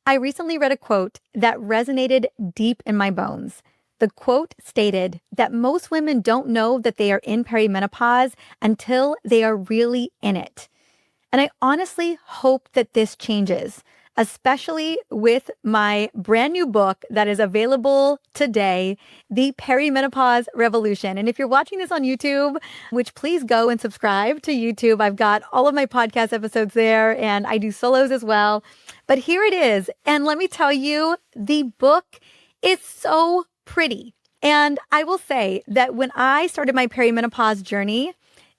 I recently read a quote that resonated deep in my bones. The quote stated that most women don't know that they are in perimenopause until they are really in it. And I honestly hope that this changes, especially with my brand new book that is available today, The Perimenopause Revolution. And if you're watching this on YouTube, which please go and subscribe to YouTube. I've got all of my podcast episodes there and I do solos as well. But here it is. And let me tell you, the book is so pretty. And I will say that when I started my perimenopause journey,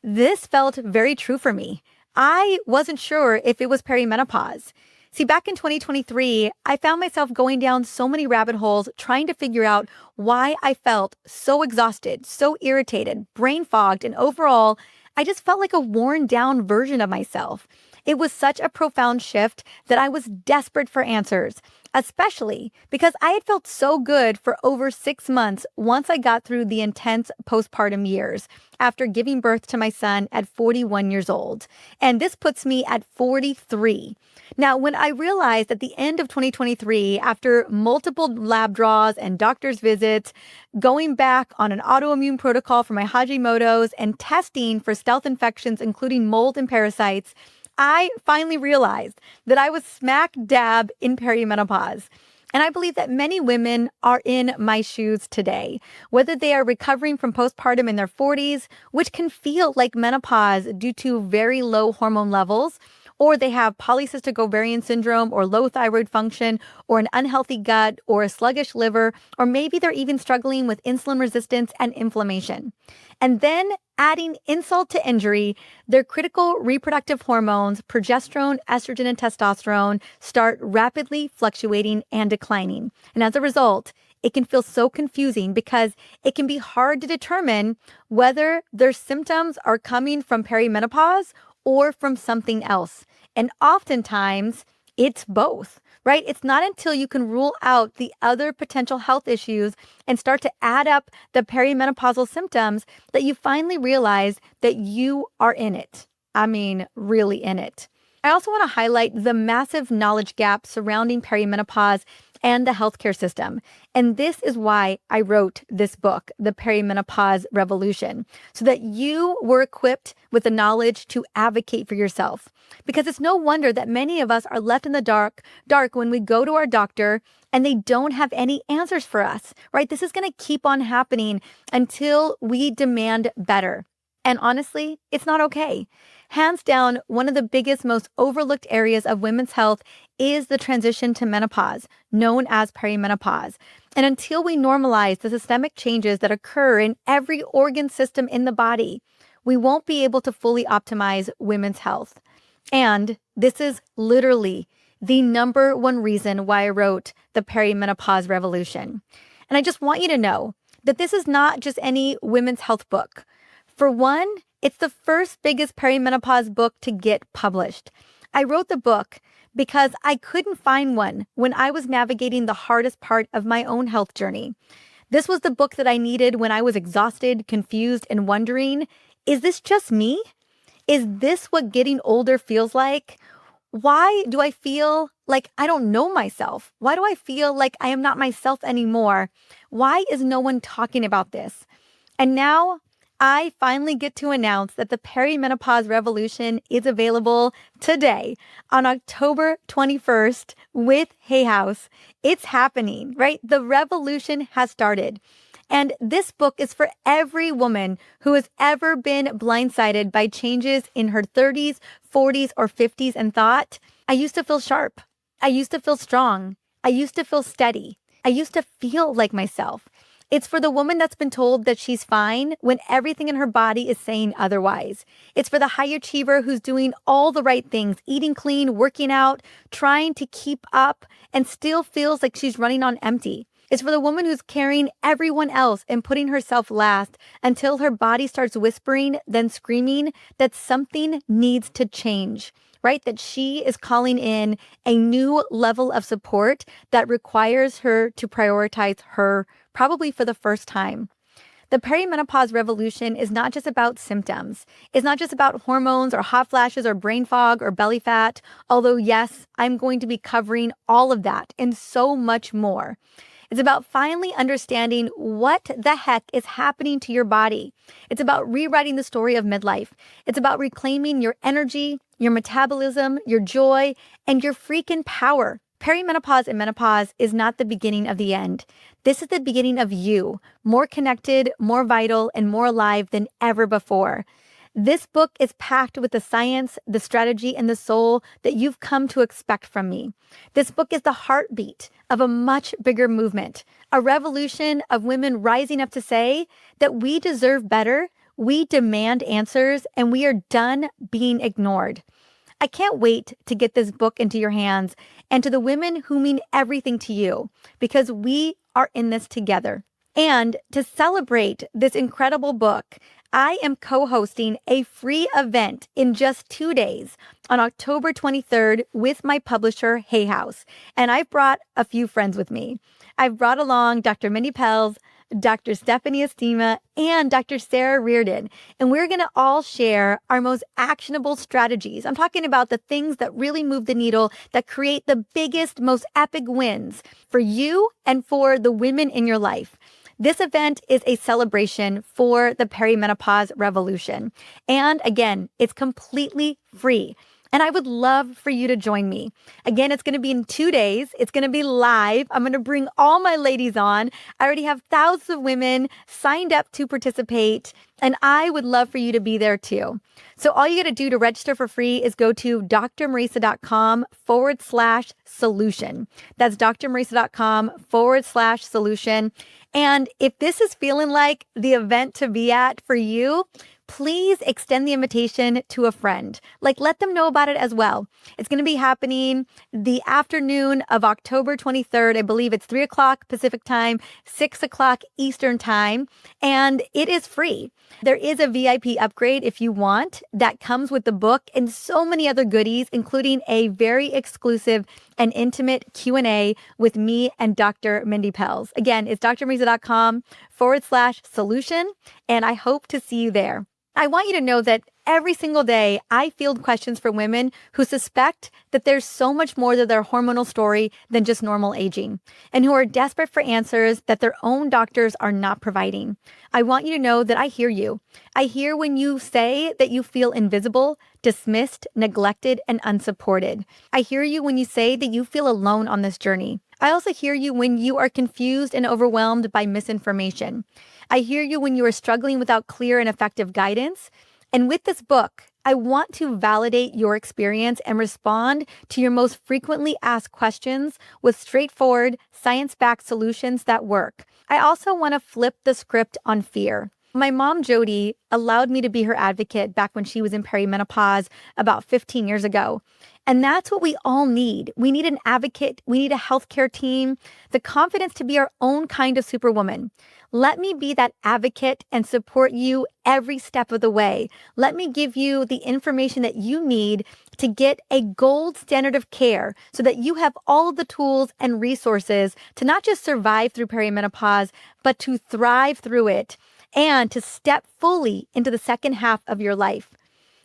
this felt very true for me. I wasn't sure if it was perimenopause. See, back in 2023, I found myself going down so many rabbit holes trying to figure out why I felt so exhausted, so irritated, brain fogged, and overall, I just felt like a worn down version of myself. It was such a profound shift that I was desperate for answers, especially because I had felt so good for over 6 months once I got through the intense postpartum years after giving birth to my son at 41 years old. And this puts me at 43. Now, when I realized at the end of 2023, after multiple lab draws and doctor's visits, going back on an autoimmune protocol for my Hashimoto's and testing for stealth infections, including mold and parasites, I finally realized that I was smack dab in perimenopause. And I believe that many women are in my shoes today, whether they are recovering from postpartum in their 40s, which can feel like menopause due to very low hormone levels, or they have polycystic ovarian syndrome or low thyroid function or an unhealthy gut or a sluggish liver, or maybe they're even struggling with insulin resistance and inflammation. And then adding insult to injury, their critical reproductive hormones, progesterone, estrogen, and testosterone start rapidly fluctuating and declining. And as a result, it can feel so confusing because it can be hard to determine whether their symptoms are coming from perimenopause or from something else. And oftentimes, it's both, right? It's not until you can rule out the other potential health issues and start to add up the perimenopausal symptoms that you finally realize that you are in it. I mean, really in it. I also want to highlight the massive knowledge gap surrounding perimenopause and the healthcare system. And this is why I wrote this book, The Perimenopause Revolution, so that you were equipped with the knowledge to advocate for yourself. Because it's no wonder that many of us are left in the dark when we go to our doctor and they don't have any answers for us, right? This is going to keep on happening until we demand better. And honestly, it's not okay. Hands down, one of the biggest, most overlooked areas of women's health is the transition to menopause, known as perimenopause. And until we normalize the systemic changes that occur in every organ system in the body, we won't be able to fully optimize women's health. And this is literally the number one reason why I wrote The Perimenopause Revolution. And I just want you to know that this is not just any women's health book. For one, it's the first biggest perimenopause book to get published. I wrote the book because I couldn't find one when I was navigating the hardest part of my own health journey. This was the book that I needed when I was exhausted, confused, and wondering, is this just me? Is this what getting older feels like? Why do I feel like I don't know myself? Why do I feel like I am not myself anymore? Why is no one talking about this? And now I finally get to announce that the Perimenopause Revolution is available today on October 21st with Hay House. It's happening, right? The revolution has started. And this book is for every woman who has ever been blindsided by changes in her 30s, 40s, or 50s and thought, I used to feel sharp. I used to feel strong. I used to feel steady. I used to feel like myself. It's for the woman that's been told that she's fine when everything in her body is saying otherwise. It's for the high achiever who's doing all the right things, eating clean, working out, trying to keep up, and still feels like she's running on empty. It's for the woman who's carrying everyone else and putting herself last until her body starts whispering, then screaming that something needs to change, right? That she is calling in a new level of support that requires her to prioritize her, probably for the first time. The Perimenopause Revolution is not just about symptoms. It's not just about hormones or hot flashes or brain fog or belly fat, although yes, I'm going to be covering all of that and so much more. It's about finally understanding what the heck is happening to your body. It's about rewriting the story of midlife. It's about reclaiming your energy, your metabolism, your joy, and your freaking power. Perimenopause and menopause is not the beginning of the end. This is the beginning of you, more connected, more vital, and more alive than ever before. This book is packed with the science, the strategy, and the soul that you've come to expect from me. This book is the heartbeat of a much bigger movement, a revolution of women rising up to say that we deserve better, we demand answers, and we are done being ignored. I can't wait to get this book into your hands and to the women who mean everything to you, because we are in this together. And to celebrate this incredible book, I am co-hosting a free event in just 2 days on October 23rd with my publisher, Hay House. And I've brought a few friends with me. I've brought along Dr. Mindy Pelz, Dr. Stephanie Estima, and Dr. Sarah Reardon. And we're going to all share our most actionable strategies. I'm talking about the things that really move the needle, that create the biggest, most epic wins for you and for the women in your life. This event is a celebration for the Perimenopause Revolution. And again, it's completely free. And I would love for you to join me. Again, it's going to be in 2 days. It's going to be live. I'm going to bring all my ladies on. I already have thousands of women signed up to participate, and I would love for you to be there too. So all you got to do to register for free is go to drmariza.com/solution. That's drmariza.com/solution. And if this is feeling like the event to be at for you, please extend the invitation to a friend. Let them know about it as well. It's going to be happening the afternoon of October 23rd. I believe it's 3 o'clock Pacific time, 6 o'clock Eastern time, and it is free. There is a VIP upgrade if you want that comes with the book and so many other goodies, including a very exclusive and intimate Q&A with me and Dr. Mindy Pelz. Again, it's drmariza.com/solution, and I hope to see you there. I want you to know that every single day I field questions from women who suspect that there's so much more to their hormonal story than just normal aging, and who are desperate for answers that their own doctors are not providing. I want you to know that I hear you. I hear when you say that you feel invisible, dismissed, neglected, and unsupported. I hear you when you say that you feel alone on this journey. I also hear you when you are confused and overwhelmed by misinformation. I hear you when you are struggling without clear and effective guidance. And with this book, I want to validate your experience and respond to your most frequently asked questions with straightforward, science-backed solutions that work. I also want to flip the script on fear. My mom, Jody, allowed me to be her advocate back when she was in perimenopause about 15 years ago. And that's what we all need. We need an advocate. We need a healthcare team, the confidence to be our own kind of superwoman. Let me be that advocate and support you every step of the way. Let me give you the information that you need to get a gold standard of care so that you have all of the tools and resources to not just survive through perimenopause, but to thrive through it and to step fully into the second half of your life.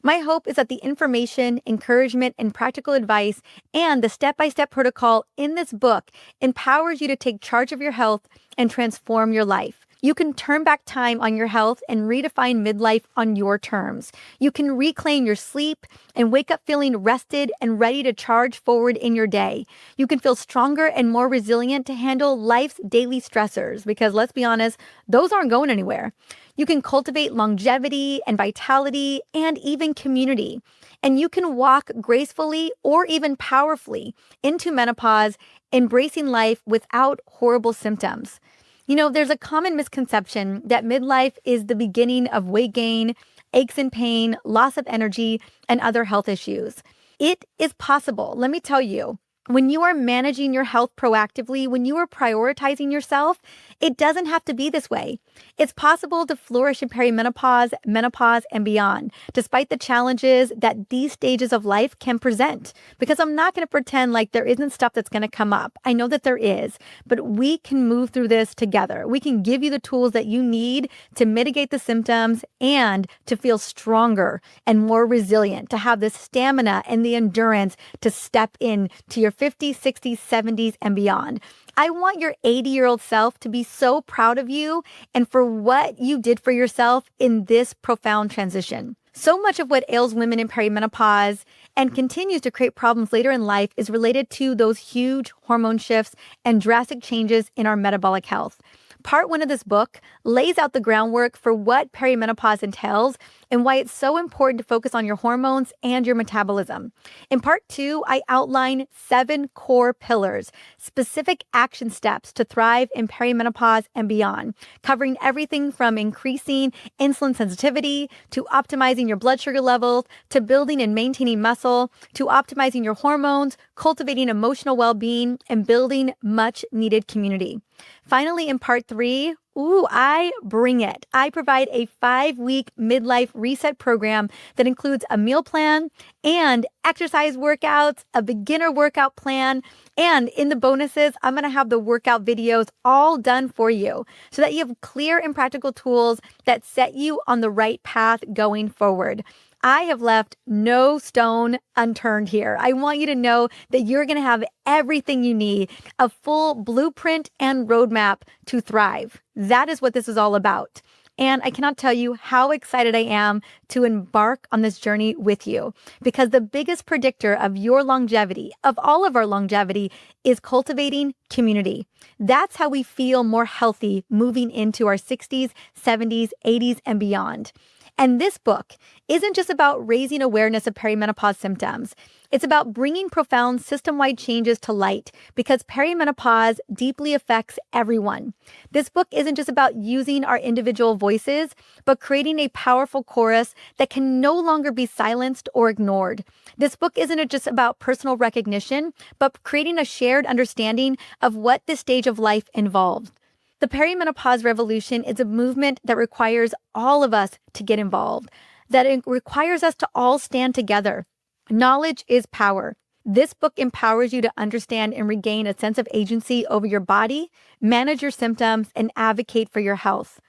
My hope is that the information, encouragement, and practical advice and the step-by-step protocol in this book empowers you to take charge of your health and transform your life. You can turn back time on your health and redefine midlife on your terms. You can reclaim your sleep and wake up feeling rested and ready to charge forward in your day. You can feel stronger and more resilient to handle life's daily stressors, because let's be honest, those aren't going anywhere. You can cultivate longevity and vitality and even community. And you can walk gracefully or even powerfully into menopause, embracing life without horrible symptoms. You know, there's a common misconception that midlife is the beginning of weight gain, aches and pain, loss of energy, and other health issues. It is possible, let me tell you, When you are managing your health proactively, when you are prioritizing yourself, it doesn't have to be this way. It's possible to flourish in perimenopause, menopause, and beyond, despite the challenges that these stages of life can present. Because I'm not going to pretend like there isn't stuff that's going to come up. I know that there is, but we can move through this together. We can give you the tools that you need to mitigate the symptoms and to feel stronger and more resilient, to have the stamina and the endurance to step in to your 50s, 60s, 70s, and beyond. I want your 80-year-old self to be so proud of you and for what you did for yourself in this profound transition. So much of what ails women in perimenopause and continues to create problems later in life is related to those huge hormone shifts and drastic changes in our metabolic health. Part 1 of this book lays out the groundwork for what perimenopause entails and why it's so important to focus on your hormones and your metabolism. In Part 2, I outline 7 core pillars, specific action steps to thrive in perimenopause and beyond, covering everything from increasing insulin sensitivity to optimizing your blood sugar levels, to building and maintaining muscle, to optimizing your hormones, cultivating emotional well-being, and building much needed community. Finally, in Part 3, I bring it. I provide a 5-week midlife reset program that includes a meal plan and exercise workouts, a beginner workout plan, and in the bonuses, I'm going to have the workout videos all done for you so that you have clear and practical tools that set you on the right path going forward. I have left no stone unturned here. I want you to know that you're going to have everything you need, a full blueprint and roadmap to thrive. That is what this is all about. And I cannot tell you how excited I am to embark on this journey with you, because the biggest predictor of your longevity, of all of our longevity, is cultivating community. That's how we feel more healthy moving into our 60s, 70s, 80s, and beyond. And this book isn't just about raising awareness of perimenopause symptoms. It's about bringing profound system-wide changes to light, because perimenopause deeply affects everyone. This book isn't just about using our individual voices, but creating a powerful chorus that can no longer be silenced or ignored. This book isn't just about personal recognition, but creating a shared understanding of what this stage of life involves. The Perimenopause Revolution is a movement that requires all of us to get involved, that it requires us to all stand together. Knowledge is power. This book empowers you to understand and regain a sense of agency over your body, manage your symptoms, and advocate for your health.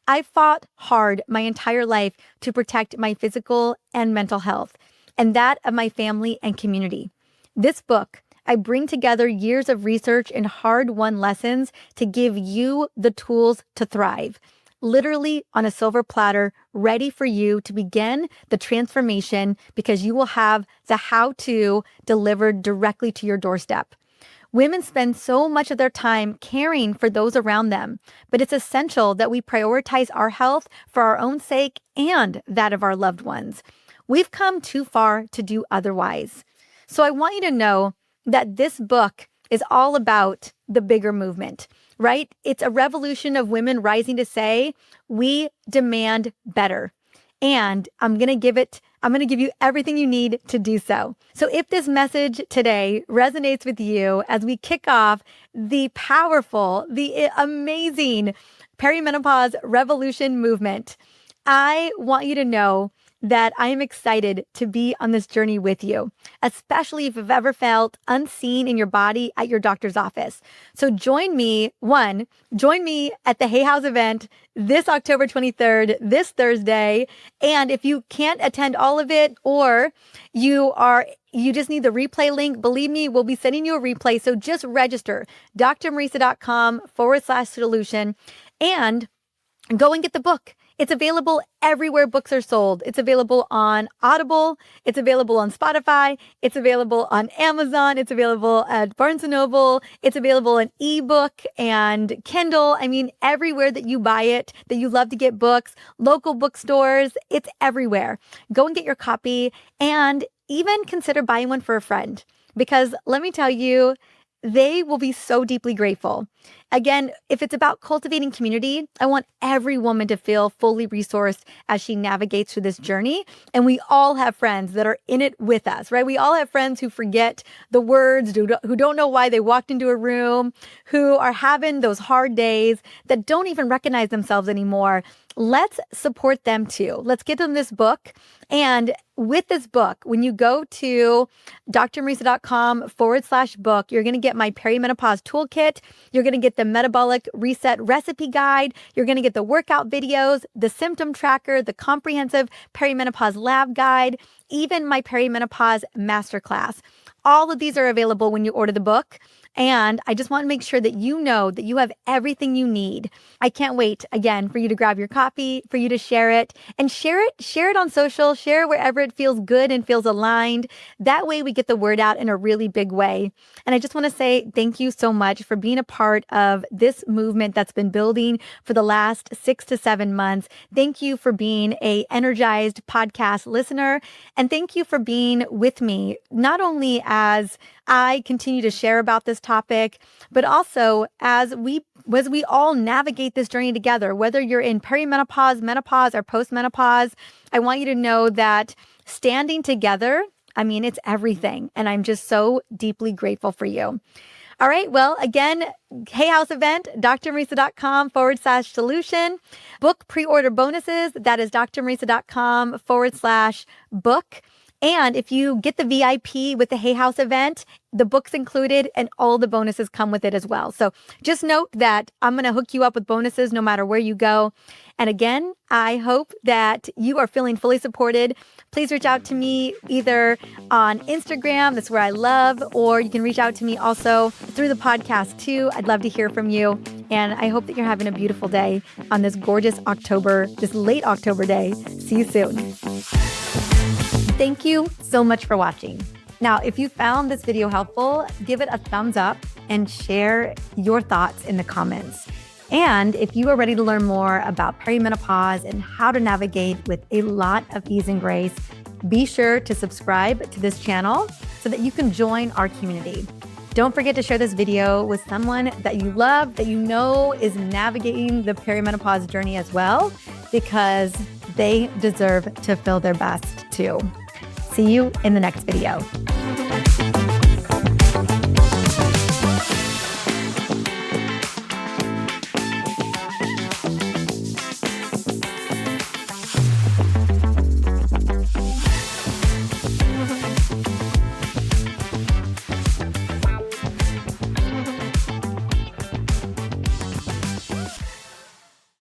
I fought hard my entire life to protect my physical and mental health, and that of my family and community. This book, I bring together years of research and hard-won lessons to give you the tools to thrive, literally on a silver platter, ready for you to begin the transformation, because you will have the how-to delivered directly to your doorstep. Women spend so much of their time caring for those around them, but it's essential that we prioritize our health for our own sake and that of our loved ones. We've come too far to do otherwise. So I want you to know that this book is all about the bigger movement, right? It's a revolution of women rising to say, we demand better. And I'm going to give you everything you need to do so. So if this message today resonates with you as we kick off the powerful, the amazing Perimenopause Revolution movement, I want you to know that I am excited to be on this journey with you, especially if you've ever felt unseen in your body at your doctor's office. So join me at the Hay House event this October 23rd, this Thursday. And if you can't attend all of it, or you just need the replay link, believe me, we'll be sending you a replay. So just register, drmariza.com/solution, and go and get the book. It's available everywhere books are sold. It's available on Audible. It's available on Spotify. It's available on Amazon. It's available at Barnes & Noble. It's available in ebook and Kindle. I mean, everywhere that you buy it, that you love to get books, local bookstores, it's everywhere. Go and get your copy, and even consider buying one for a friend, because let me tell you, they will be so deeply grateful. Again, if it's about cultivating community, I want every woman to feel fully resourced as she navigates through this journey. And we all have friends that are in it with us, right? We all have friends who forget the words, who don't know why they walked into a room, who are having those hard days, that don't even recognize themselves anymore. Let's support them too. Let's get them this book. And with this book, when you go to drmariza.com/book, you're going to get my perimenopause toolkit. You're going to get the metabolic reset recipe guide. You're going to get the workout videos, the symptom tracker, the comprehensive perimenopause lab guide, even my perimenopause masterclass. All of these are available when you order the book. And I just want to make sure that you know that you have everything you need. I can't wait, again, for you to grab your copy, for you to share it share it on social, share it wherever it feels good and feels aligned. That way we get the word out in a really big way. And I just want to say thank you so much for being a part of this movement that's been building for the last 6 to 7 months. Thank you for being a energized podcast listener. And thank you for being with me, not only as I continue to share about this topic, but also as we all navigate this journey together, whether you're in perimenopause, menopause, or postmenopause. I want you to know that standing together, it's everything. And I'm just so deeply grateful for you. All right. Well, again, Hay House event, drmariza.com/solution. Book pre-order bonuses. That is drmariza.com/book. And if you get the VIP with the Hay House event, the book's included and all the bonuses come with it as well. So just note that I'm going to hook you up with bonuses no matter where you go. And again, I hope that you are feeling fully supported. Please reach out to me either on Instagram, that's where I love, or you can reach out to me also through the podcast too. I'd love to hear from you. And I hope that you're having a beautiful day on this gorgeous late October day. See you soon. Thank you so much for watching. Now, if you found this video helpful, give it a thumbs up and share your thoughts in the comments. And if you are ready to learn more about perimenopause and how to navigate with a lot of ease and grace, be sure to subscribe to this channel so that you can join our community. Don't forget to share this video with someone that you love, that you know is navigating the perimenopause journey as well, because they deserve to feel their best too. See you in the next video.